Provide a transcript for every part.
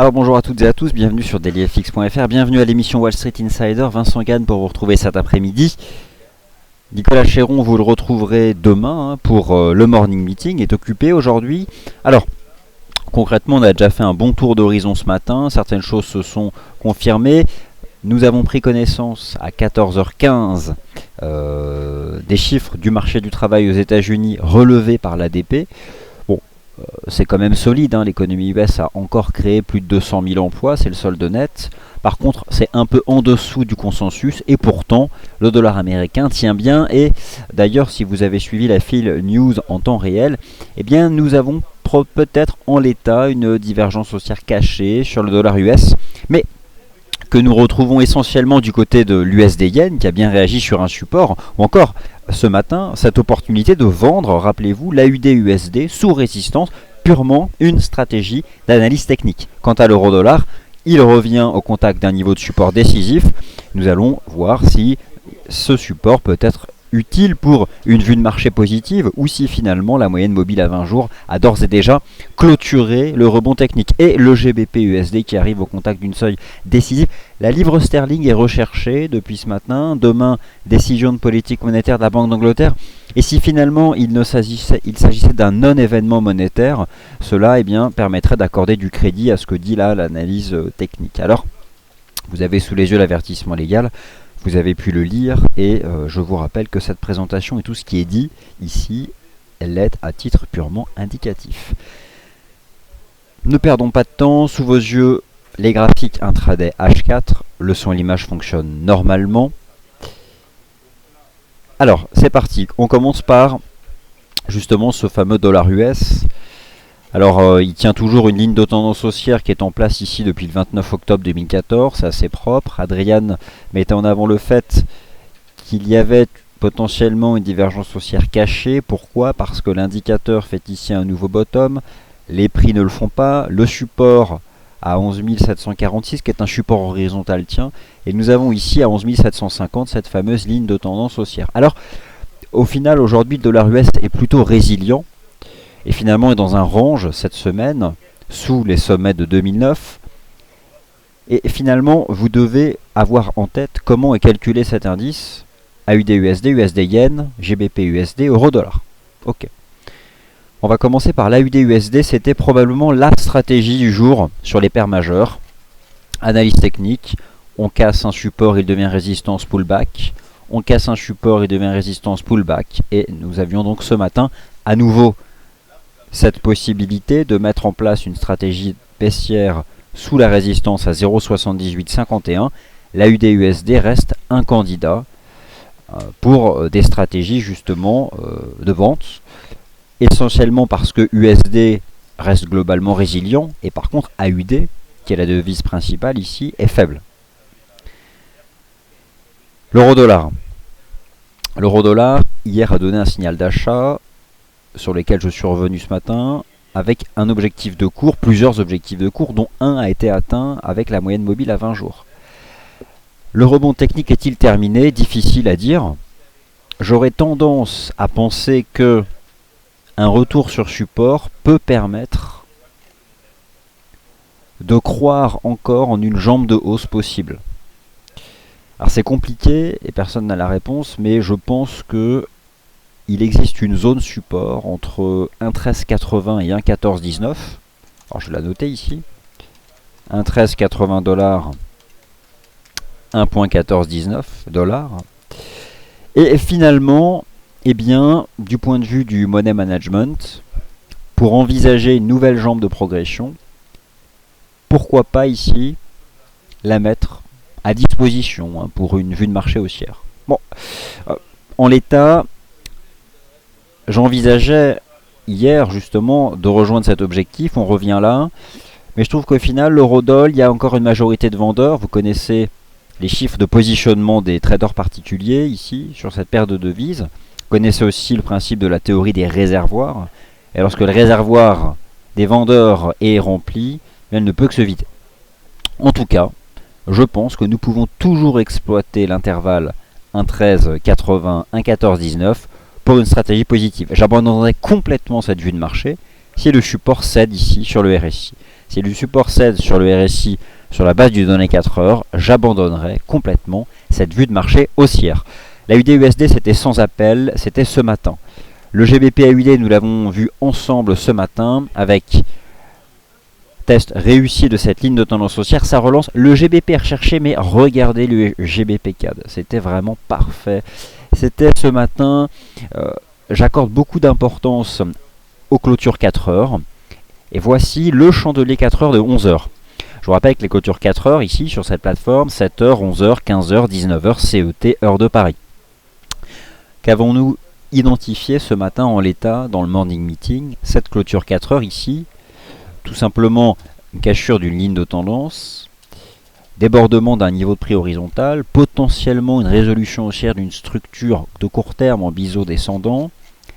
Alors bonjour à toutes et à tous, bienvenue sur dailyfx.fr, bienvenue à l'émission Wall Street Insider, Vincent Gann pour vous retrouver cet après-midi. Nicolas Chéron, vous le retrouverez demain pour le morning meeting, est occupé aujourd'hui. Alors, concrètement, on a déjà fait un bon tour d'horizon ce matin, certaines choses se sont confirmées. Nous avons pris connaissance à 14h15 des chiffres du marché du travail aux États-Unis relevés par l'ADP. Bon, c'est quand même solide, hein. L'économie US a encore créé plus de 200 000 emplois, c'est le solde net. Par contre, c'est un peu en dessous du consensus et pourtant, le dollar américain tient bien. Et d'ailleurs, si vous avez suivi la file news en temps réel, eh bien, nous avons peut-être en l'état une divergence haussière cachée sur le dollar US, mais que nous retrouvons essentiellement du côté de l'USD Yen qui a bien réagi sur un support, ou encore ce matin cette opportunité de vendre, rappelez-vous, l'AUD USD sous résistance, purement une stratégie d'analyse technique. Quant à l'euro-dollar, il revient au contact d'un niveau de support décisif. Nous allons voir si ce support peut être utile pour une vue de marché positive ou si finalement la moyenne mobile à 20 jours a d'ores et déjà clôturé le rebond technique. Et le GBP USD qui arrive au contact d'une seuil décisive. La livre sterling est recherchée depuis ce matin. Demain, décision de politique monétaire de la Banque d'Angleterre. Et si finalement il s'agissait d'un non-événement monétaire, cela permettrait d'accorder du crédit à ce que dit là l'analyse technique. Alors, vous avez sous les yeux l'avertissement légal. Vous avez pu le lire et je vous rappelle que cette présentation et tout ce qui est dit ici, elle est à titre purement indicatif. Ne perdons pas de temps, sous vos yeux, les graphiques intraday H4, le son et l'image fonctionnent normalement. Alors, c'est parti, on commence par justement ce fameux dollar US. Alors, il tient toujours une ligne de tendance haussière qui est en place ici depuis le 29 octobre 2014, c'est assez propre. Adrian mettait en avant le fait qu'il y avait potentiellement une divergence haussière cachée. Pourquoi? Parce que l'indicateur fait ici un nouveau bottom, les prix ne le font pas, le support à 11 746 qui est un support horizontal tient, et nous avons ici à 11 750 cette fameuse ligne de tendance haussière. Alors, au final, aujourd'hui, le dollar US est plutôt résilient. Et finalement est dans un range cette semaine, sous les sommets de 2009. Et finalement, vous devez avoir en tête comment est calculé cet indice AUD USD, USD Yen, GBP USD, Euro-Dollar. Ok. On va commencer par l'AUD USD, c'était probablement la stratégie du jour sur les paires majeures. Analyse technique, on casse un support, il devient résistance pullback. On casse un support, il devient résistance pullback. Et nous avions donc ce matin à nouveau cette possibilité de mettre en place une stratégie baissière sous la résistance à 0,7851, l'AUD USD reste un candidat pour des stratégies justement de vente, essentiellement parce que USD reste globalement résilient et par contre AUD, qui est la devise principale ici, est faible. L'euro-dollar. L'euro-dollar hier a donné un signal d'achat sur lesquels je suis revenu ce matin, avec un objectif de cours, plusieurs objectifs de cours, dont un a été atteint avec la moyenne mobile à 20 jours. Le rebond technique est-il terminé? Difficile à dire. J'aurais tendance à penser que un retour sur support peut permettre de croire encore en une jambe de hausse possible. Alors c'est compliqué et personne n'a la réponse, mais je pense que il existe une zone support entre 1,1380 et 1,1419. Alors je vais la noter ici. 1,1380 $, 1,1419 $. Et finalement, du point de vue du money management, pour envisager une nouvelle jambe de progression, pourquoi pas ici la mettre à disposition pour une vue de marché haussière. Bon, en l'état, j'envisageais hier justement de rejoindre cet objectif, on revient là, mais je trouve qu'au final l'euro-dollar, il y a encore une majorité de vendeurs. Vous connaissez les chiffres de positionnement des traders particuliers ici sur cette paire de devises. Vous connaissez aussi le principe de la théorie des réservoirs, et lorsque le réservoir des vendeurs est rempli, elle ne peut que se vider. En tout cas, je pense que nous pouvons toujours exploiter l'intervalle 1,1380, 1,1419 pour une stratégie positive. J'abandonnerai complètement cette vue de marché si le support cède ici sur le RSI. Si le support cède sur le RSI sur la base du donné 4 heures, j'abandonnerai complètement cette vue de marché haussière. La UD-USD, c'était sans appel, c'était ce matin. Le GBP-AUD, nous l'avons vu ensemble ce matin avec test réussi de cette ligne de tendance haussière, ça relance. Le GBP est recherché, mais regardez le GBP CAD, c'était vraiment parfait. C'était ce matin, j'accorde beaucoup d'importance aux clôtures 4 heures. Et voici le chandelier 4 heures de 11 heures. Je vous rappelle que les clôtures 4 heures ici sur cette plateforme, 7 heures, 11 heures, 15 heures, 19 heures, CET, heure de Paris. Qu'avons-nous identifié ce matin en l'état dans le morning meeting? Cette clôture 4 heures ici, tout simplement une cassure d'une ligne de tendance, débordement d'un niveau de prix horizontal, potentiellement une résolution haussière d'une structure de court terme en biseau descendant,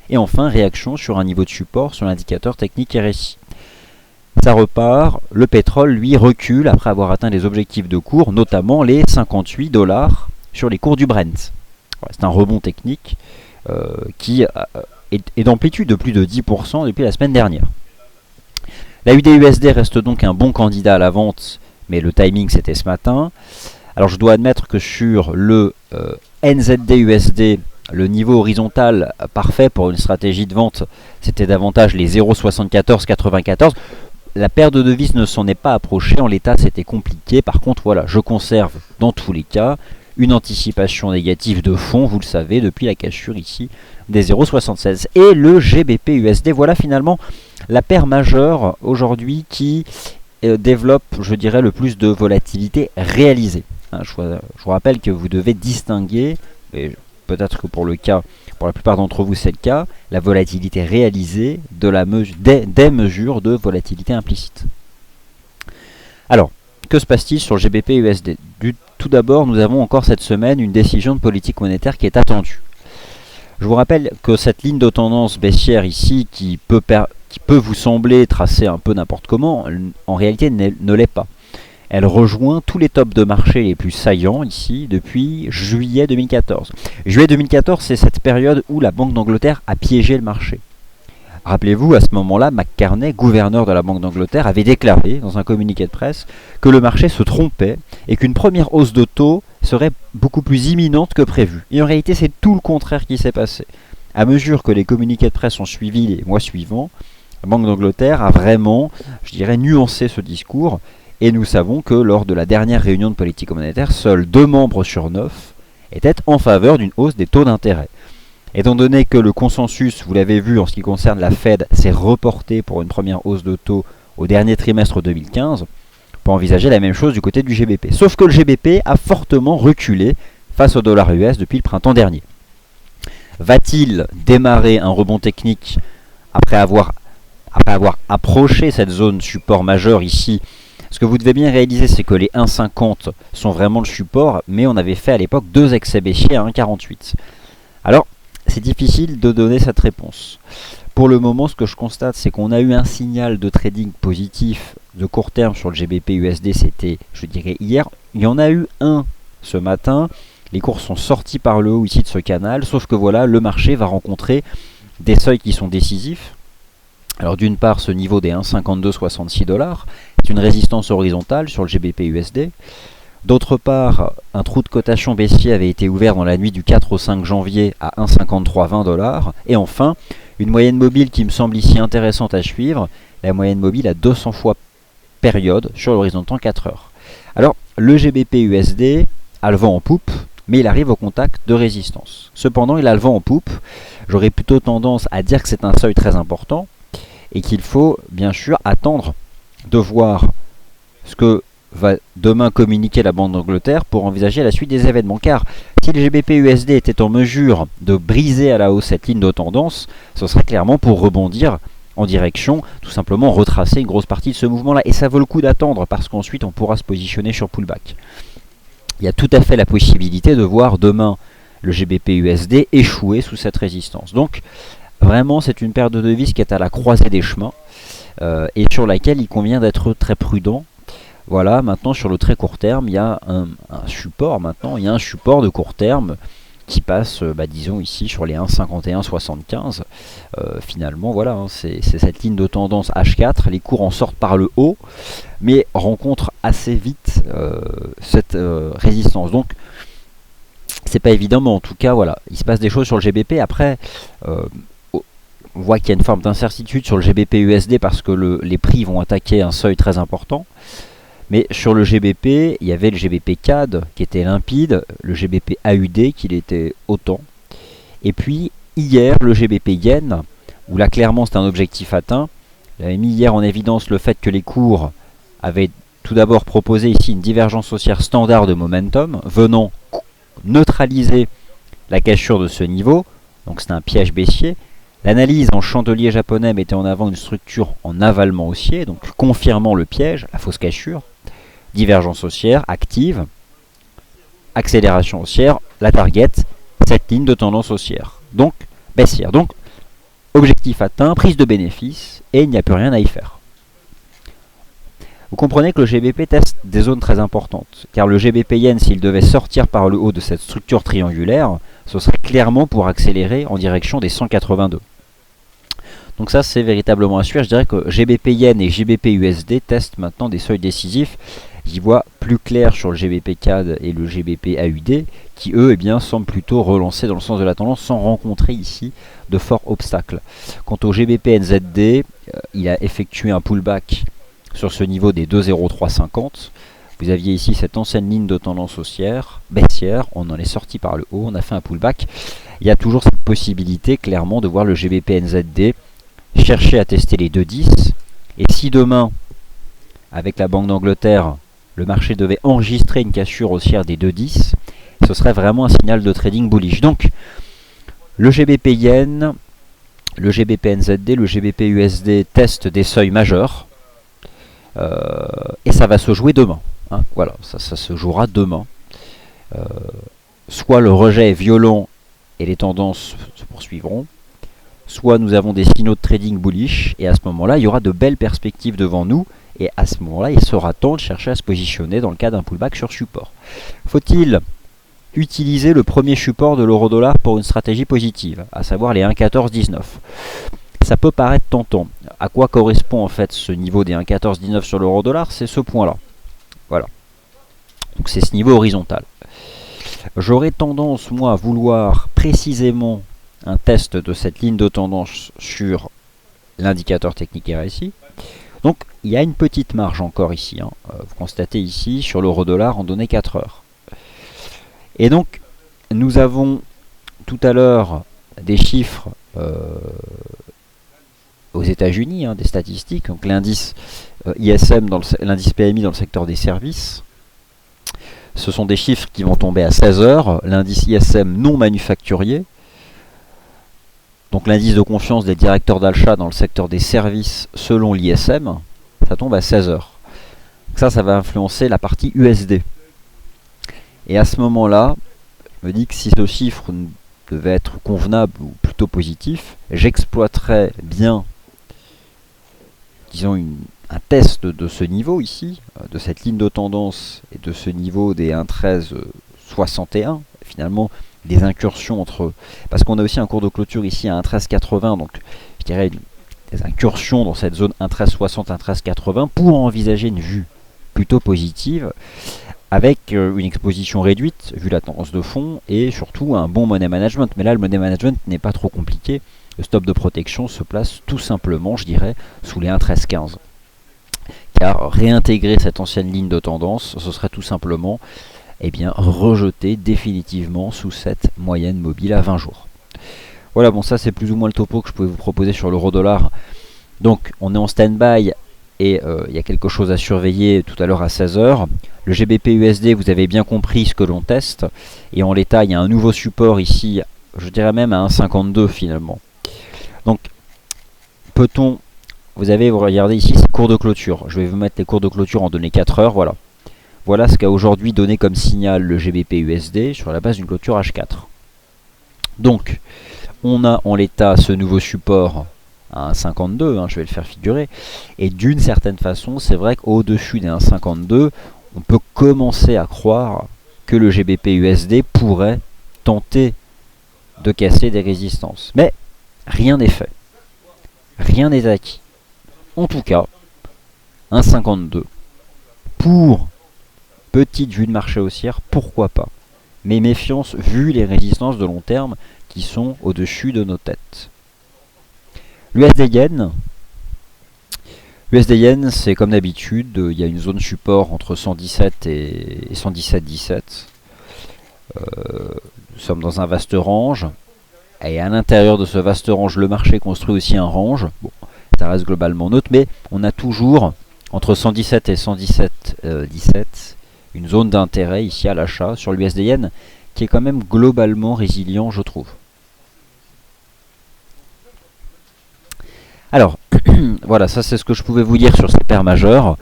et enfin réaction sur un niveau de support sur l'indicateur technique RSI. Ça repart, le pétrole lui recule après avoir atteint les objectifs de cours, notamment les 58 $ sur les cours du Brent. Voilà, c'est un rebond technique qui est d'amplitude de plus de 10% depuis la semaine dernière. La UD-USD reste donc un bon candidat à la vente, mais le timing c'était ce matin. Alors je dois admettre que sur le NZD-USD, le niveau horizontal parfait pour une stratégie de vente, c'était davantage les 0,7494. La paire de devises ne s'en est pas approchée, en l'état c'était compliqué. Par contre voilà, je conserve dans tous les cas une anticipation négative de fond, vous le savez, depuis la cassure ici des 0,76. Et le GBP-USD, voilà finalement la paire majeure aujourd'hui qui développe, je dirais, le plus de volatilité réalisée. Je vous rappelle que vous devez distinguer, et peut-être que pour la plupart d'entre vous c'est le cas, la volatilité réalisée des mesures de volatilité implicite. Alors, que se passe-t-il sur le GBP-USD? Tout d'abord, nous avons encore cette semaine une décision de politique monétaire qui est attendue. Je vous rappelle que cette ligne de tendance baissière ici, qui peut vous sembler tracer un peu n'importe comment, en réalité ne l'est pas. Elle rejoint tous les tops de marché les plus saillants ici depuis juillet 2014. Juillet 2014, c'est cette période où la Banque d'Angleterre a piégé le marché. Rappelez-vous, à ce moment-là, McCartney, gouverneur de la Banque d'Angleterre, avait déclaré dans un communiqué de presse que le marché se trompait et qu'une première hausse de taux serait beaucoup plus imminente que prévu. Et en réalité, c'est tout le contraire qui s'est passé. À mesure que les communiqués de presse ont suivi les mois suivants, la Banque d'Angleterre a vraiment, je dirais, nuancé ce discours. Et nous savons que lors de la dernière réunion de politique monétaire, seuls 2 membres sur 9 étaient en faveur d'une hausse des taux d'intérêt. Étant donné que le consensus, vous l'avez vu en ce qui concerne la Fed, s'est reporté pour une première hausse de taux au dernier trimestre 2015, on peut envisager la même chose du côté du GBP. Sauf que le GBP a fortement reculé face au dollar US depuis le printemps dernier. Va-t-il démarrer un rebond technique après avoir approché cette zone support majeure ici? Ce que vous devez bien réaliser, c'est que les 1,50 sont vraiment le support, mais on avait fait à l'époque 2 excès baissiers à 1,48. Alors, c'est difficile de donner cette réponse. Pour le moment, ce que je constate, c'est qu'on a eu un signal de trading positif de court terme sur le GBP-USD, c'était, je dirais, hier. Il y en a eu un ce matin. Les cours sont sortis par le haut ici de ce canal, sauf que voilà, le marché va rencontrer des seuils qui sont décisifs. Alors d'une part, ce niveau des 1,5266 $, c'est une résistance horizontale sur le GBP-USD. D'autre part, un trou de cotation baissier avait été ouvert dans la nuit du 4 au 5 janvier à 1,5320 $. Et enfin, une moyenne mobile qui me semble ici intéressante à suivre, la moyenne mobile à 200 fois période sur l'horizon de temps 4 heures. Alors, le GBP-USD a le vent en poupe, mais il arrive au contact de résistance. Cependant, il a le vent en poupe. J'aurais plutôt tendance à dire que c'est un seuil très important et qu'il faut bien sûr attendre de voir ce que va demain communiquer la Banque d'Angleterre pour envisager la suite des événements. Car si le GBP-USD était en mesure de briser à la hausse cette ligne de tendance, ce serait clairement pour rebondir en direction, tout simplement retracer une grosse partie de ce mouvement-là. Et ça vaut le coup d'attendre parce qu'ensuite on pourra se positionner sur pullback. Il y a tout à fait la possibilité de voir demain le GBP-USD échouer sous cette résistance. Donc vraiment c'est une paire de devises qui est à la croisée des chemins et sur laquelle il convient d'être très prudent. Voilà, maintenant sur le très court terme, il y a un support maintenant, il y a un support de court terme qui passe, disons ici, sur les 1,5175. Finalement, voilà, hein, c'est cette ligne de tendance H4. Les cours en sortent par le haut, mais rencontrent assez vite cette résistance. Donc, c'est pas évident, mais en tout cas, voilà, il se passe des choses sur le GBP. Après, on voit qu'il y a une forme d'incertitude sur le GBP USD parce que les prix vont attaquer un seuil très important. Mais sur le GBP, il y avait le GBP CAD qui était limpide, le GBP AUD qui l'était autant. Et puis hier, le GBP Yen, où là clairement c'est un objectif atteint. J'avais mis hier en évidence le fait que les cours avaient tout d'abord proposé ici une divergence haussière standard de momentum, venant neutraliser la cassure de ce niveau. Donc c'est un piège baissier. L'analyse en chandelier japonais mettait en avant une structure en avalement haussier, donc confirmant le piège, la fausse cassure. Divergence haussière active, accélération haussière, la target, cette ligne de tendance haussière, donc baissière. Donc objectif atteint, prise de bénéfice, et il n'y a plus rien à y faire. Vous comprenez que le GBP teste des zones très importantes, car le GBP Yen, s'il devait sortir par le haut de cette structure triangulaire, ce serait clairement pour accélérer en direction des 182. Donc ça c'est véritablement à suivre. Je dirais que GBP Yen et GBP USD testent maintenant des seuils décisifs. J'y vois plus clair sur le GBP CAD et le GBP AUD qui eux semblent plutôt relancer dans le sens de la tendance sans rencontrer ici de forts obstacles. Quant au GBP NZD, il a effectué un pullback sur ce niveau des 2,0350. Vous aviez ici cette ancienne ligne de tendance haussière, baissière, on en est sorti par le haut, on a fait un pullback. Il y a toujours cette possibilité clairement de voir le GBP NZD chercher à tester les 2,10. Et si demain, avec la Banque d'Angleterre, le marché devait enregistrer une cassure haussière des 2,10, ce serait vraiment un signal de trading bullish. Donc, le GBP Yen, le GBP NZD, le GBP USD testent des seuils majeurs. Et ça va se jouer demain. Hein, voilà, ça se jouera demain. Soit le rejet est violent et les tendances se poursuivront, soit nous avons des signaux de trading bullish, et à ce moment-là, il y aura de belles perspectives devant nous, et à ce moment-là, il sera temps de chercher à se positionner dans le cas d'un pullback sur support. Faut-il utiliser le premier support de l'euro-dollar pour une stratégie positive, à savoir les 1,1419 ? Ça peut paraître tentant. À quoi correspond en fait ce niveau des 1,1419 sur l'euro-dollar ? C'est ce point-là. Voilà. Donc c'est ce niveau horizontal. J'aurais tendance, moi, à vouloir précisément un test de cette ligne de tendance sur l'indicateur technique RSI. Donc il y a une petite marge encore ici. Hein. Vous constatez ici sur l'euro-dollar en données 4 heures. Et donc nous avons tout à l'heure des chiffres aux États-Unis, hein, des statistiques. Donc l'indice ISM, l'indice PMI dans le secteur des services. Ce sont des chiffres qui vont tomber à 16 heures. L'indice ISM non manufacturier. Donc l'indice de confiance des directeurs d'achat dans le secteur des services selon l'ISM, ça tombe à 16 heures. Donc ça va influencer la partie USD. Et à ce moment-là, je me dis que si ce chiffre devait être convenable ou plutôt positif, j'exploiterais bien, disons, un test de ce niveau ici, de cette ligne de tendance et de ce niveau des 1,1361, finalement, des incursions entre... Parce qu'on a aussi un cours de clôture ici à 1,1380, donc je dirais des incursions dans cette zone 1,1360, 1,1380 pour envisager une vue plutôt positive avec une exposition réduite vu la tendance de fond et surtout un bon money management. Mais là, le money management n'est pas trop compliqué. Le stop de protection se place tout simplement, je dirais, sous les 1,1315. Car réintégrer cette ancienne ligne de tendance, ce serait tout simplement rejeter définitivement sous cette moyenne mobile à 20 jours. Voilà, bon, ça c'est plus ou moins le topo que je pouvais vous proposer sur l'euro-dollar. Donc on est en stand-by et il y a quelque chose à surveiller tout à l'heure à 16h. Le GBP USD, vous avez bien compris ce que l'on teste. Et en l'état, il y a un nouveau support ici, je dirais même à 1,52 finalement. Donc peut-on... Vous regardez ici, c'est cours de clôture. Je vais vous mettre les cours de clôture en données 4 heures, voilà. Voilà ce qu'a aujourd'hui donné comme signal le GBP USD sur la base d'une clôture H4. Donc, on a en l'état ce nouveau support à 1,52, hein, je vais le faire figurer. Et d'une certaine façon, c'est vrai qu'au-dessus des 1,52, on peut commencer à croire que le GBP USD pourrait tenter de casser des résistances. Mais rien n'est fait. Rien n'est acquis. En tout cas, 1,52 pour petite vue de marché haussière, pourquoi pas. Mais méfiance vu les résistances de long terme qui sont au-dessus de nos têtes. L'USD Yen. L'USD Yen, c'est comme d'habitude, il y a une zone support entre 117 et 117,17. Nous sommes dans un vaste range. Et à l'intérieur de ce vaste range, le marché construit aussi un range. Bon, ça reste globalement neutre, mais on a toujours entre 117 et 117,17 une zone d'intérêt ici à l'achat sur l'USD Yen qui est quand même globalement résilient, je trouve. Alors, voilà, ça c'est ce que je pouvais vous dire sur ces paires majeures.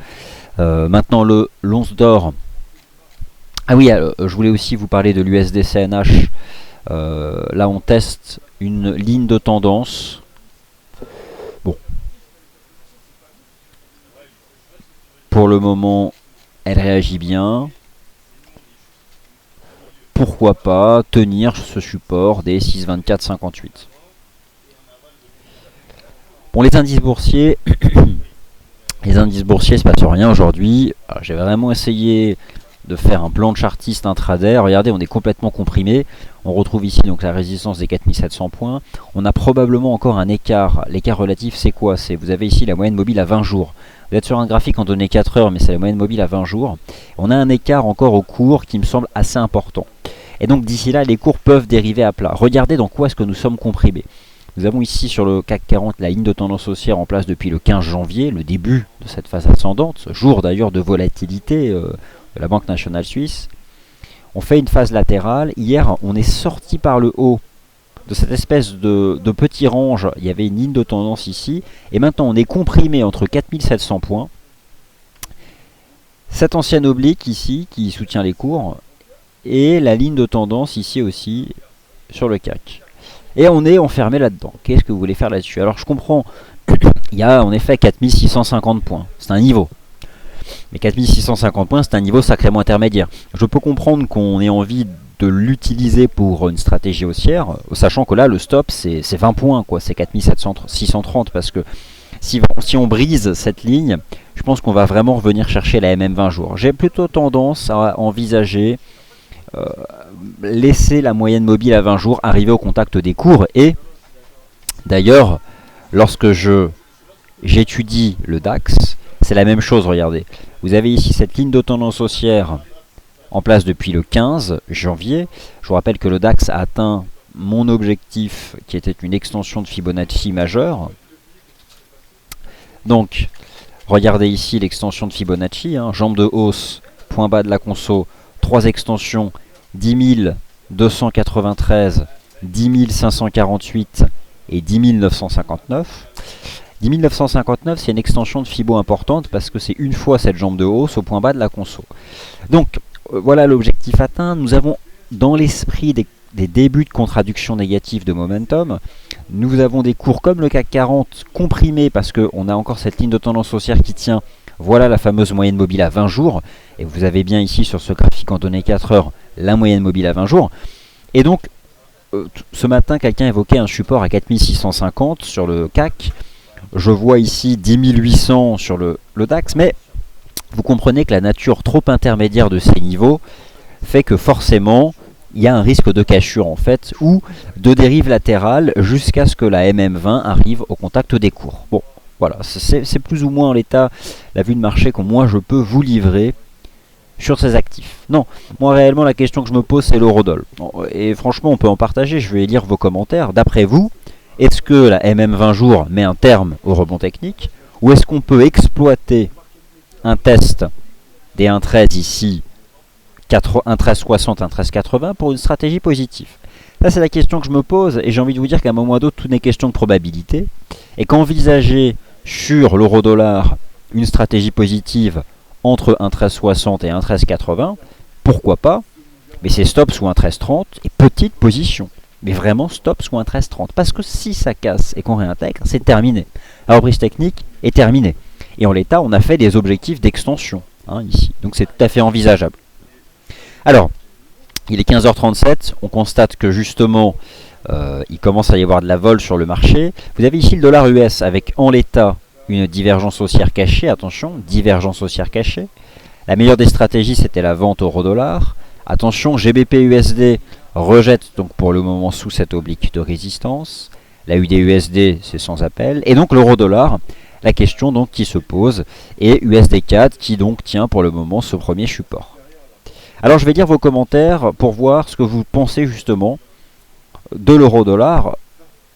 Maintenant, l'once d'or. Ah oui, je voulais aussi vous parler de l'USD CNH. Là, on teste une ligne de tendance. Bon. Pour le moment, elle réagit bien. Pourquoi pas tenir ce support des 6,24,58. Bon, les indices boursiers, il se passe rien aujourd'hui. J'ai vraiment essayé de faire un plan de chartiste intraday. Regardez, on est complètement comprimé. On retrouve ici donc la résistance des 4700 points. On a probablement encore un écart. L'écart relatif, c'est quoi? Vous avez ici la moyenne mobile à 20 jours. Vous êtes sur un graphique en données 4 heures, mais c'est la moyenne mobile à 20 jours. On a un écart encore au cours qui me semble assez important. Et donc d'ici là, les cours peuvent dériver à plat. Regardez dans quoi est-ce que nous sommes comprimés. Nous avons ici sur le CAC 40 la ligne de tendance haussière en place depuis le 15 janvier, le début de cette phase ascendante, jour d'ailleurs de volatilité de la Banque nationale suisse. On fait une phase latérale. Hier, on est sorti par le haut de cette espèce de petit range. Il y avait une ligne de tendance ici. Et maintenant, on est comprimé entre 4700 points. Cette ancienne oblique ici, qui soutient les cours. Et la ligne de tendance ici aussi, sur le CAC. Et on est enfermé là-dedans. Qu'est-ce que vous voulez faire là-dessus? Alors, je comprends. Il y a en effet 4650 points. C'est un niveau. Mais 4650 points, c'est un niveau sacrément intermédiaire. Je peux comprendre qu'on ait envie de l'utiliser pour une stratégie haussière, sachant que là, le stop, c'est 20 points, quoi. C'est 4630, parce que si on brise cette ligne, je pense qu'on va vraiment revenir chercher la MM 20 jours. J'ai plutôt tendance à envisager laisser la moyenne mobile à 20 jours arriver au contact des cours. Et d'ailleurs, lorsque j'étudie le DAX, c'est la même chose, regardez. Vous avez ici cette ligne de tendance haussière en place depuis le 15 janvier. Je vous rappelle que le DAX a atteint mon objectif qui était une extension de Fibonacci majeure. Donc, regardez ici l'extension de Fibonacci, jambe de hausse, point bas de la conso, 3 extensions, 10 293, 10 548 et 10 959. 10 959, c'est une extension de Fibo importante parce que c'est une fois cette jambe de hausse au point bas de la conso. Donc, voilà l'objectif atteint. Nous avons dans l'esprit des débuts de contradiction négative de momentum. Nous avons des cours comme le CAC 40 comprimés parce qu'on a encore cette ligne de tendance haussière qui tient. Voilà la fameuse moyenne mobile à 20 jours. Et vous avez bien ici sur ce graphique en données 4 heures la moyenne mobile à 20 jours. Et donc, ce matin, quelqu'un évoquait un support à 4650 sur le CAC. Je vois ici 10 800 sur le DAX, mais vous comprenez que la nature trop intermédiaire de ces niveaux fait que forcément, il y a un risque de cassure en fait, ou de dérive latérale jusqu'à ce que la MM20 arrive au contact des cours. Bon, voilà, c'est plus ou moins en l'état la vue de marché que moi je peux vous livrer sur ces actifs. Non, moi réellement la question que je me pose c'est l'eurodoll. Et franchement on peut en partager, je vais lire vos commentaires. D'après vous, est-ce que la MM 20 jours met un terme au rebond technique? Ou est-ce qu'on peut exploiter un test des 1,13 ici, 1,1360, 1,1380 pour une stratégie positive? Ça c'est la question que je me pose et j'ai envie de vous dire qu'à un moment ou d'autre tout n'est question de probabilité. Et qu'envisager sur l'euro-dollar une stratégie positive entre 1,1360 et 1,1380, pourquoi pas? Mais c'est stop sous 1,1330 et petite position. Mais vraiment stop sous 1,1330. Parce que si ça casse et qu'on réintègre, c'est terminé. La reprise technique est terminée. Et en l'état, on a fait des objectifs d'extension ici. Donc c'est tout à fait envisageable. Alors, il est 15h37. On constate que justement, il commence à y avoir de la vol sur le marché. Vous avez ici le dollar US avec en l'état une divergence haussière cachée. Attention, divergence haussière cachée. La meilleure des stratégies, c'était la vente euro-dollar. Attention, GBP-USD rejette donc pour le moment sous cette oblique de résistance. La UD-USD, c'est sans appel. Et donc l'euro-dollar, la question donc qui se pose, et USD4 qui donc tient pour le moment ce premier support. Alors je vais lire vos commentaires pour voir ce que vous pensez justement de l'euro-dollar.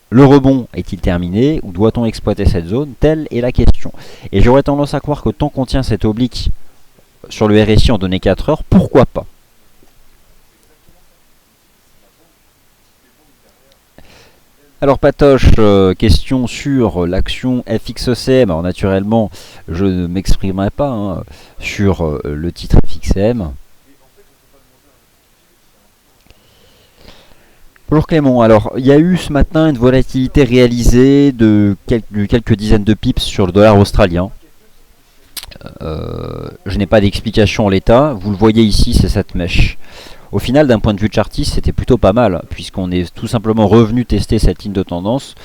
Le rebond est-il terminé ou doit-on exploiter cette zone? Telle est la question. Et j'aurais tendance à croire que tant qu'on tient cette oblique sur le RSI en données 4 heures, pourquoi pas? Alors Patoche, question sur l'action FXCM. Alors naturellement, je ne m'exprimerai pas sur le titre FXCM. Bonjour Clément, alors il y a eu ce matin une volatilité réalisée de quelques dizaines de pips sur le dollar australien. Je n'ai pas d'explication en l'état, vous le voyez ici, c'est cette mèche. Au final, d'un point de vue chartiste, c'était plutôt pas mal, puisqu'on est tout simplement revenu tester cette ligne de tendance.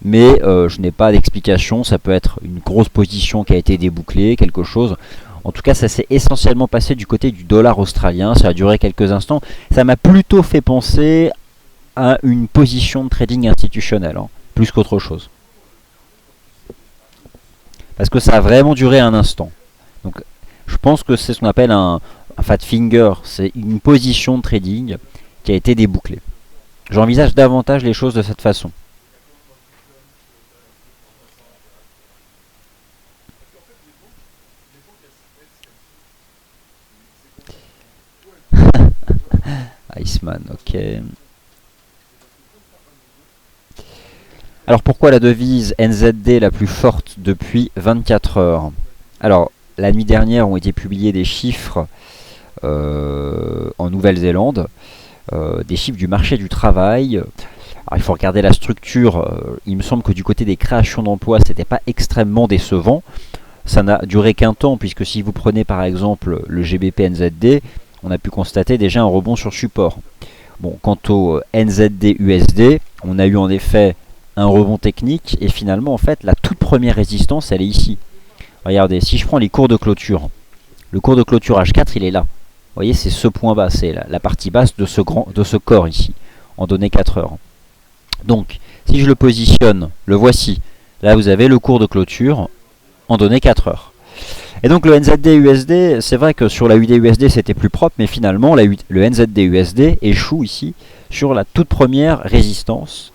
Mais je n'ai pas d'explication, ça peut être une grosse position qui a été débouclée, quelque chose. En tout cas, ça s'est essentiellement passé du côté du dollar australien, ça a duré quelques instants. Ça m'a plutôt fait penser à une position de trading institutionnel, plus qu'autre chose. Parce que ça a vraiment duré un instant. Donc je pense que c'est ce qu'on appelle un fat finger, c'est une position de trading qui a été débouclée. J'envisage davantage les choses de cette façon. Iceman, ok. Alors pourquoi la devise NZD la plus forte depuis 24 heures? Alors la nuit dernière ont été publiés des chiffres en Nouvelle-Zélande, des chiffres du marché du travail. Alors il faut regarder la structure, il me semble que du côté des créations d'emplois, c'était pas extrêmement décevant. Ça n'a duré qu'un temps, puisque si vous prenez par exemple le GBP NZD, on a pu constater déjà un rebond sur support. Bon, quant au NZD USD, on a eu en effet un rebond technique, et finalement en fait la toute première résistance elle est ici. Regardez, si je prends les cours de clôture, le cours de clôture H4 il est là. Vous voyez, c'est ce point bas, c'est la partie basse de ce corps ici, en données 4 heures. Donc, si je le positionne, le voici. Là, vous avez le cours de clôture en données 4 heures. Et donc, le NZD USD, c'est vrai que sur la UD USD, c'était plus propre, mais finalement, le NZD USD échoue ici sur la toute première résistance.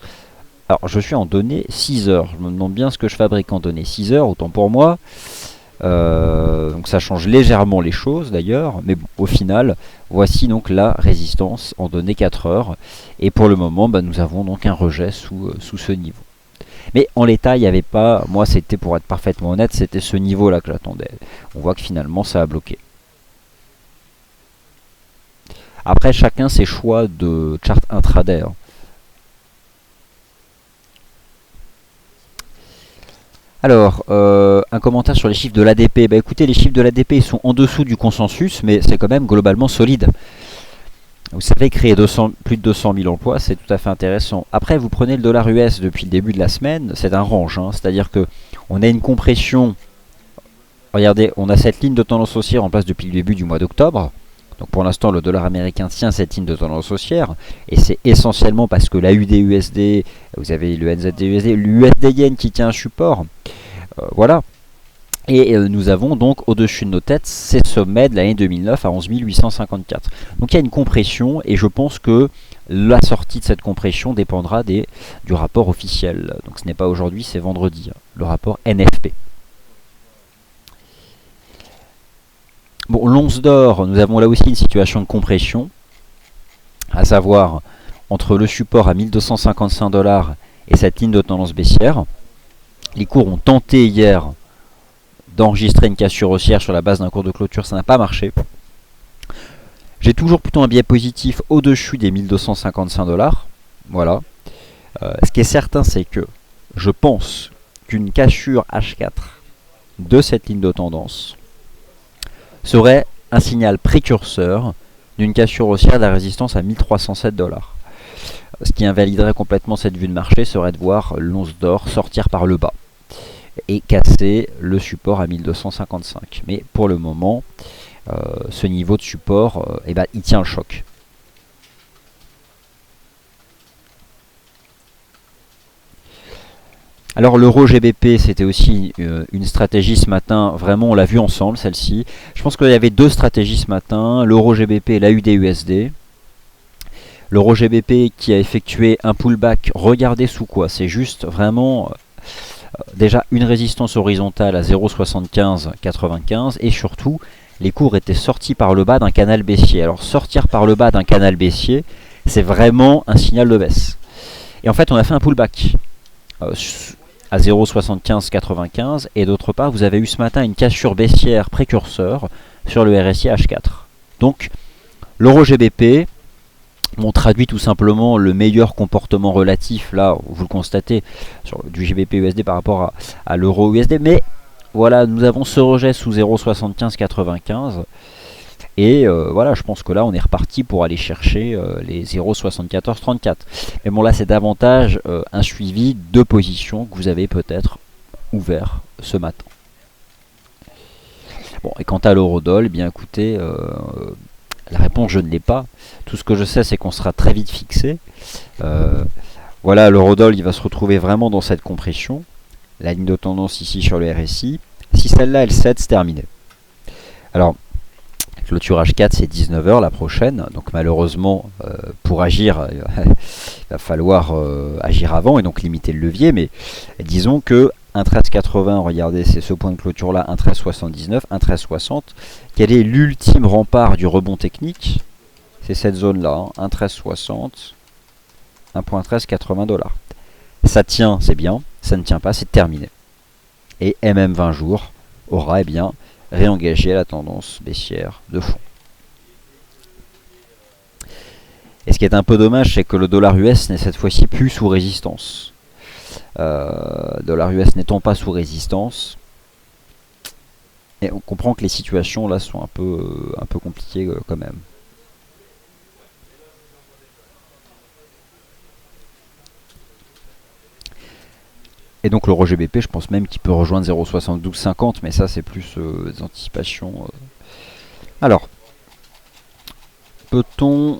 Alors, je suis en données 6 heures. Je me demande bien ce que je fabrique en données 6 heures, autant pour moi. Donc ça change légèrement les choses d'ailleurs, mais bon, au final, voici donc la résistance en données 4 heures. Et pour le moment, nous avons donc un rejet sous ce niveau. Mais en l'état, il n'y avait pas, moi c'était, pour être parfaitement honnête, c'était ce niveau-là que j'attendais. On voit que finalement ça a bloqué. Après, chacun ses choix de chart intraday. Alors, un commentaire sur les chiffres de l'ADP. Écoutez, les chiffres de l'ADP sont en dessous du consensus, mais c'est quand même globalement solide. Vous savez, créer plus de 200 000 emplois, c'est tout à fait intéressant. Après, vous prenez le dollar US depuis le début de la semaine, c'est un range. C'est-à-dire que on a une compression. Regardez, on a cette ligne de tendance haussière en place depuis le début du mois d'octobre. Donc pour l'instant, le dollar américain tient cette ligne de tendance haussière. Et c'est essentiellement parce que la UD-USD, vous avez le NZD-USD, l'USD Yen qui tient un support. Voilà. Et nous avons donc au-dessus de nos têtes ces sommets de l'année 2009 à 11 854. Donc il y a une compression et je pense que la sortie de cette compression dépendra du rapport officiel. Donc ce n'est pas aujourd'hui, c'est vendredi, le rapport NFP. Bon, l'once d'or, nous avons là aussi une situation de compression, à savoir entre le support à 1255 $ et cette ligne de tendance baissière. Les cours ont tenté hier d'enregistrer une cassure haussière sur la base d'un cours de clôture, ça n'a pas marché. J'ai toujours plutôt un biais positif au-dessus des 1255 $. Voilà. Ce qui est certain, c'est que je pense qu'une cassure H4 de cette ligne de tendance serait un signal précurseur d'une cassure haussière de la résistance à 1307 $. Ce qui invaliderait complètement cette vue de marché serait de voir l'once d'or sortir par le bas et casser le support à 1255. Mais pour le moment, ce niveau de support, il tient le choc. Alors l'euro GBP, c'était aussi une stratégie ce matin, vraiment on l'a vu ensemble celle-ci. Je pense qu'il y avait deux stratégies ce matin, l'euro GBP et l'AUD-USD. L'euro GBP qui a effectué un pullback, regardez sous quoi, c'est juste vraiment déjà une résistance horizontale à 0,7595 et surtout les cours étaient sortis par le bas d'un canal baissier. Alors sortir par le bas d'un canal baissier, c'est vraiment un signal de baisse. Et en fait on a fait un pullback à 0,7595 et d'autre part vous avez eu ce matin une cassure baissière précurseur sur le RSI H4. Donc l'euro GBP on traduit tout simplement le meilleur comportement relatif, là vous le constatez, du GBP USD par rapport à l'euro USD, mais voilà, nous avons ce rejet sous 0,7595 et voilà, je pense que là on est reparti pour aller chercher les 0,7434. Mais bon, là c'est davantage un suivi de positions que vous avez peut-être ouvert ce matin. Bon, et quant à l'eurodoll, bien écoutez, la réponse je ne l'ai pas. Tout ce que je sais c'est qu'on sera très vite fixé. Voilà, l'eurodoll il va se retrouver vraiment dans cette compression. La ligne de tendance ici sur le RSI. Si celle-là elle cède, c'est terminé. Alors, clôture H4 c'est 19 h la prochaine. Donc malheureusement, pour agir, il va falloir agir avant et donc limiter le levier. Mais disons que 1,1380, regardez, c'est ce point de clôture là, 1,1379, 1,1360. Quel est l'ultime rempart du rebond technique? C'est cette zone là, 1,1360, 1,1380 $. Ça tient, c'est bien, ça ne tient pas, c'est terminé. Et MM20 jours aura réengagé la tendance baissière de fond. Et ce qui est un peu dommage, c'est que le dollar US n'est cette fois-ci plus sous résistance. Dollar US n'étant pas sous résistance, et on comprend que les situations là sont un peu compliquées quand même. Et donc l'euro GBP, je pense même qu'il peut rejoindre 0,7250, mais ça c'est plus des anticipations. Alors, peut-on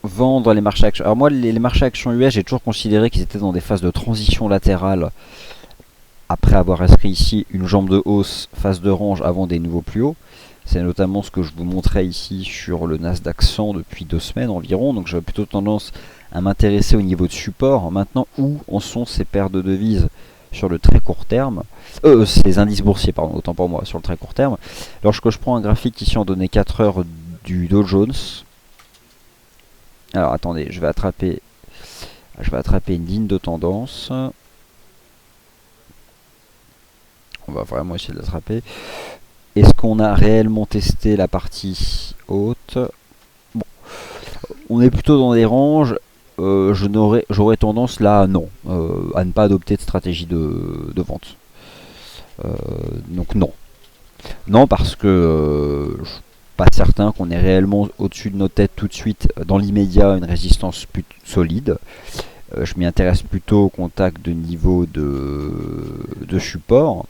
vendre les marchés actions? Alors moi, les marchés actions US, j'ai toujours considéré qu'ils étaient dans des phases de transition latérale après avoir inscrit ici une jambe de hausse, phase de range avant des nouveaux plus hauts. C'est notamment ce que je vous montrais ici sur le Nasdaq 100 depuis 2 semaines environ. Donc j'avais plutôt tendance à m'intéresser au niveau de support. Maintenant, où en sont ces paires de devises sur le très court terme, ces indices boursiers, pardon, autant pour moi, sur le très court terme. Lorsque je prends un graphique ici en données 4 heures du Dow Jones, alors attendez, je vais attraper une ligne de tendance. On va vraiment essayer de l'attraper. Est-ce qu'on a réellement testé la partie haute? Bon, on est plutôt dans des ranges. J'aurais tendance là, non, à ne pas adopter de stratégie de vente. Donc non. Non, parce que je suis pas certain qu'on ait réellement au-dessus de nos têtes tout de suite, dans l'immédiat, une résistance plus solide. Je m'y intéresse plutôt au contact de niveau de support.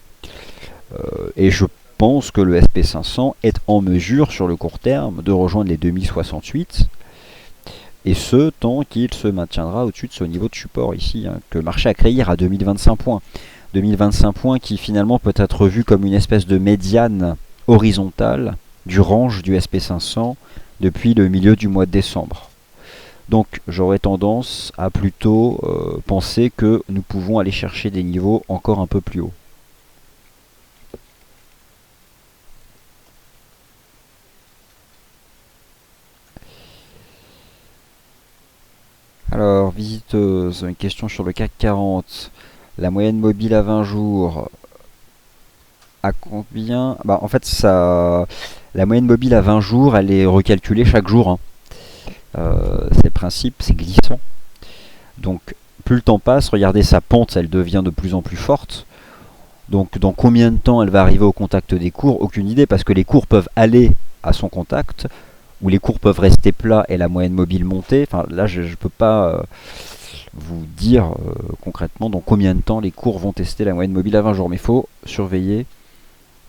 Et je pense que le SP500 est en mesure sur le court terme de rejoindre les 2068. Et ce, tant qu'il se maintiendra au-dessus de ce niveau de support ici, que le marché a créé hier à 2025 points. 2025 points qui finalement peut être vu comme une espèce de médiane horizontale du range du SP500 depuis le milieu du mois de décembre. Donc j'aurais tendance à plutôt penser que nous pouvons aller chercher des niveaux encore un peu plus hauts. Alors, visiteuse, une question sur le CAC 40. La moyenne mobile à 20 jours, à combien? En fait, la moyenne mobile à 20 jours, elle est recalculée chaque jour. C'est le principe, c'est glissant. Donc, plus le temps passe, regardez sa pente, elle devient de plus en plus forte. Donc, dans combien de temps elle va arriver au contact des cours? Aucune idée, parce que les cours peuvent aller à son contact, où les cours peuvent rester plats et la moyenne mobile monter. Enfin, là, je ne peux pas vous dire concrètement dans combien de temps les cours vont tester la moyenne mobile à 20 jours. Mais il faut surveiller.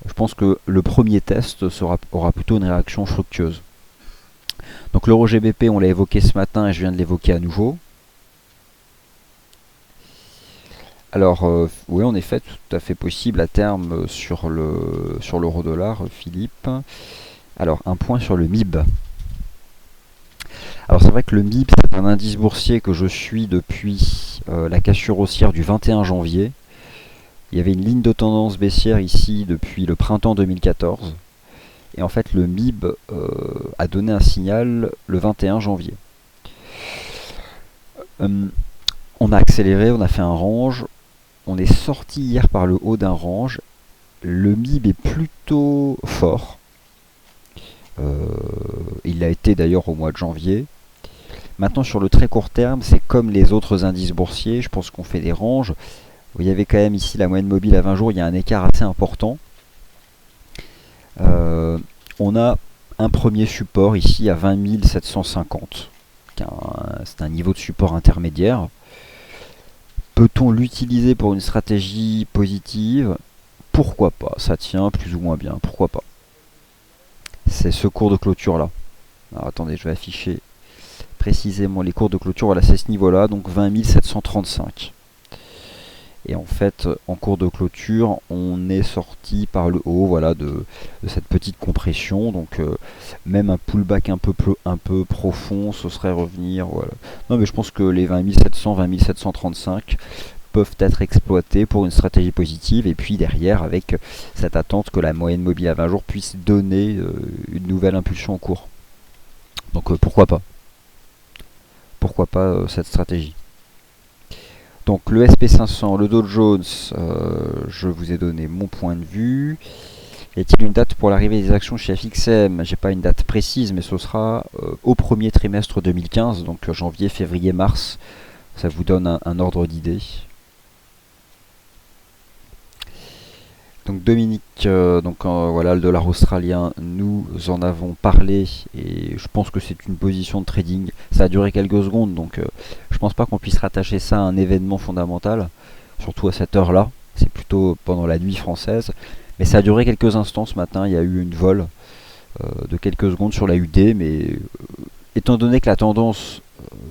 Je pense que le premier test aura plutôt une réaction fructueuse. Donc l'euro GBP, on l'a évoqué ce matin et je viens de l'évoquer à nouveau. Alors, oui, en effet, tout à fait possible à terme sur l'euro dollar, Philippe. Alors, un point sur le MIB. Alors, c'est vrai que le MIB, c'est un indice boursier que je suis depuis la cassure haussière du 21 janvier. Il y avait une ligne de tendance baissière ici depuis le printemps 2014. Et en fait, le MIB a donné un signal le 21 janvier. On a accéléré, on a fait un range. On est sorti hier par le haut d'un range. Le MIB est plutôt fort. Il l'a été d'ailleurs au mois de janvier. Maintenant, sur le très court terme, c'est comme les autres indices boursiers. Je pense qu'on fait des ranges. Vous y avez quand même ici la moyenne mobile à 20 jours. Il y a un écart assez important. On a un premier support ici à 20 750. C'est un niveau de support intermédiaire. Peut-on l'utiliser pour une stratégie positive? Pourquoi pas? Ça tient plus ou moins bien. Pourquoi pas? C'est ce cours de clôture là. Alors attendez, je vais afficher précisément les cours de clôture. Voilà, c'est ce niveau là, donc 20 735. Et en fait, en cours de clôture, on est sorti par le haut, voilà, de cette petite compression. Donc même un pullback un peu profond, ce serait revenir. Voilà. Non, mais je pense que les 20 700, 20 735 peuvent être exploités pour une stratégie positive. Et puis derrière, avec cette attente que la moyenne mobile à 20 jours puisse donner une nouvelle impulsion en cours. Donc pourquoi pas? Pourquoi pas cette stratégie? Donc le SP500, le Dow Jones, je vous ai donné mon point de vue. Y a-t-il une date pour l'arrivée des actions chez FXM? J'ai pas une date précise, mais ce sera au premier trimestre 2015, donc janvier, février, mars. Ça vous donne un ordre d'idée. Donc Dominique, voilà le dollar australien, nous en avons parlé et je pense que c'est une position de trading. Ça a duré quelques secondes, donc je pense pas qu'on puisse rattacher ça à un événement fondamental, surtout à cette heure-là. C'est plutôt pendant la nuit française, mais ça a duré quelques instants ce matin. Il y a eu une vol de quelques secondes sur la UD, mais étant donné que la tendance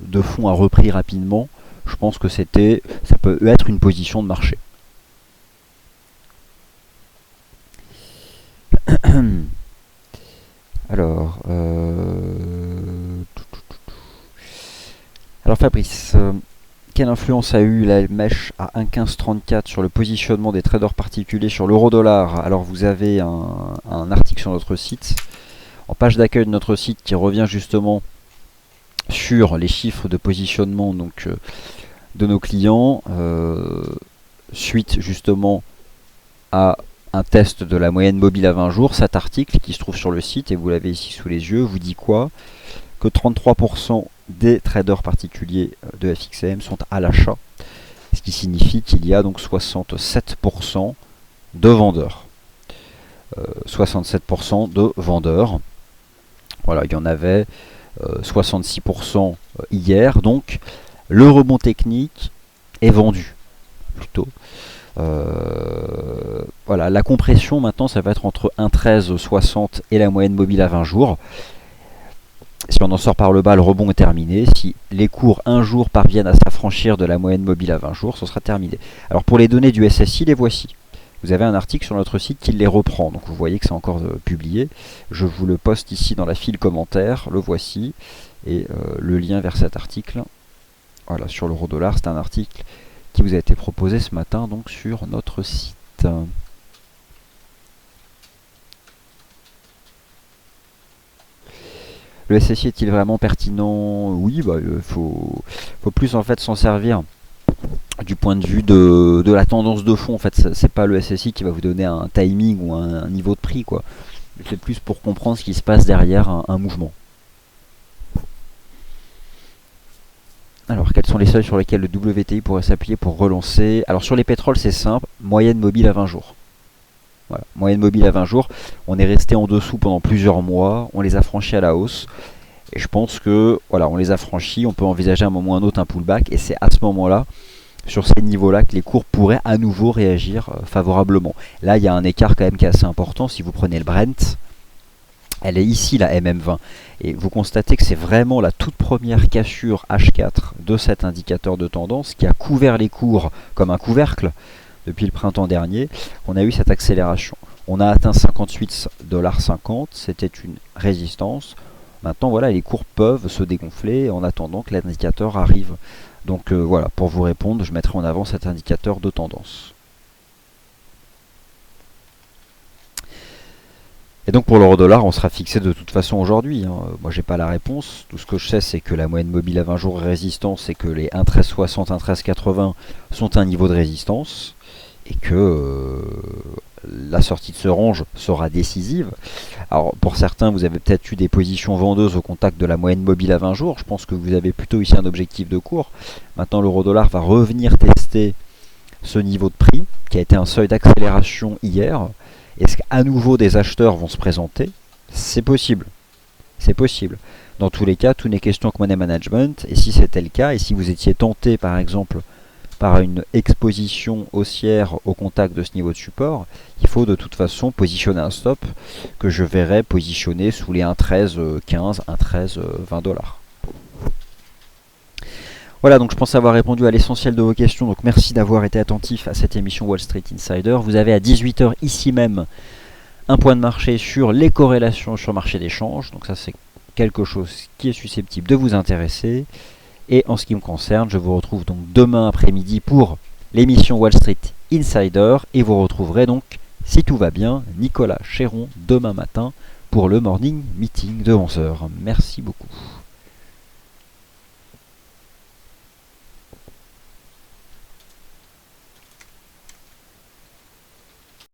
de fond a repris rapidement, je pense que ça peut être une position de marché. Alors, Fabrice, quelle influence a eu la mèche à 1,1534 sur le positionnement des traders particuliers sur l'euro-dollar? Alors vous avez un article sur notre site, en page d'accueil de notre site, qui revient justement sur les chiffres de positionnement donc, de nos clients, suite justement à un test de la moyenne mobile à 20 jours. Cet article qui se trouve sur le site, et vous l'avez ici sous les yeux, vous dit quoi? Que 33% des traders particuliers de FXM sont à l'achat, ce qui signifie qu'il y a donc 67% de vendeurs. 67% de vendeurs. Voilà, il y en avait 66% hier, donc le rebond technique est vendu plutôt. Voilà, la compression maintenant ça va être entre 1,1360 et la moyenne mobile à 20 jours. Si on en sort par le bas, le rebond est terminé. Si les cours un jour parviennent à s'affranchir de la moyenne mobile à 20 jours, ce sera terminé. Alors pour les données du SSI, les voici. Vous avez un article sur notre site qui les reprend. Donc vous voyez que c'est encore publié. Je vous le poste ici dans la file commentaire. Le voici. Et le lien vers cet article. Voilà, sur l'euro-dollar, c'est un article qui vous a été proposé ce matin donc sur notre site. Le SSI est-il vraiment pertinent? Oui, il faut plus en fait s'en servir du point de vue de la tendance de fond. En fait, c'est pas le SSI qui va vous donner un timing ou un niveau de prix, quoi. C'est plus pour comprendre ce qui se passe derrière un mouvement. Alors, quels sont les seuils sur lesquels le WTI pourrait s'appuyer pour relancer? Alors, sur les pétroles, c'est simple, moyenne mobile à 20 jours. Voilà, moyenne mobile à 20 jours. On est resté en dessous pendant plusieurs mois. On les a franchis à la hausse. Et je pense que voilà, on les a franchis. On peut envisager à un moment ou un autre un pullback. Et c'est à ce moment-là, sur ces niveaux-là, que les cours pourraient à nouveau réagir favorablement. Là, il y a un écart quand même qui est assez important. Si vous prenez le Brent, elle est ici, la MM20. Et vous constatez que c'est vraiment la toute première cassure H4 de cet indicateur de tendance qui a couvert les cours comme un couvercle depuis le printemps dernier. On a eu cette accélération. On a atteint 58,50$. C'était une résistance. Maintenant, voilà, les cours peuvent se dégonfler en attendant que l'indicateur arrive. Donc voilà, pour vous répondre, je mettrai en avant cet indicateur de tendance. Et donc pour l'euro-dollar, on sera fixé de toute façon aujourd'hui. Moi, j'ai pas la réponse. Tout ce que je sais, c'est que la moyenne mobile à 20 jours est résistance et que les 1,1360, 1,1380 sont un niveau de résistance. Et que la sortie de ce range sera décisive. Alors pour certains, vous avez peut-être eu des positions vendeuses au contact de la moyenne mobile à 20 jours. Je pense que vous avez plutôt ici un objectif de cours. Maintenant, l'euro-dollar va revenir tester ce niveau de prix, qui a été un seuil d'accélération hier. Est-ce qu'à nouveau des acheteurs vont se présenter? C'est possible. C'est possible. Dans tous les cas, tout n'est question que money management. Et si c'était le cas, et si vous étiez tenté par exemple par une exposition haussière au contact de ce niveau de support, il faut de toute façon positionner un stop que je verrai positionner sous les 1,1315, 1,1320$. Voilà, donc je pense avoir répondu à l'essentiel de vos questions. Donc merci d'avoir été attentif à cette émission Wall Street Insider. Vous avez à 18h ici même un point de marché sur les corrélations sur le marché des changes. Donc ça, c'est quelque chose qui est susceptible de vous intéresser. Et en ce qui me concerne, je vous retrouve donc demain après-midi pour l'émission Wall Street Insider. Et vous retrouverez donc, si tout va bien, Nicolas Chéron demain matin pour le morning meeting de 11h. Merci beaucoup.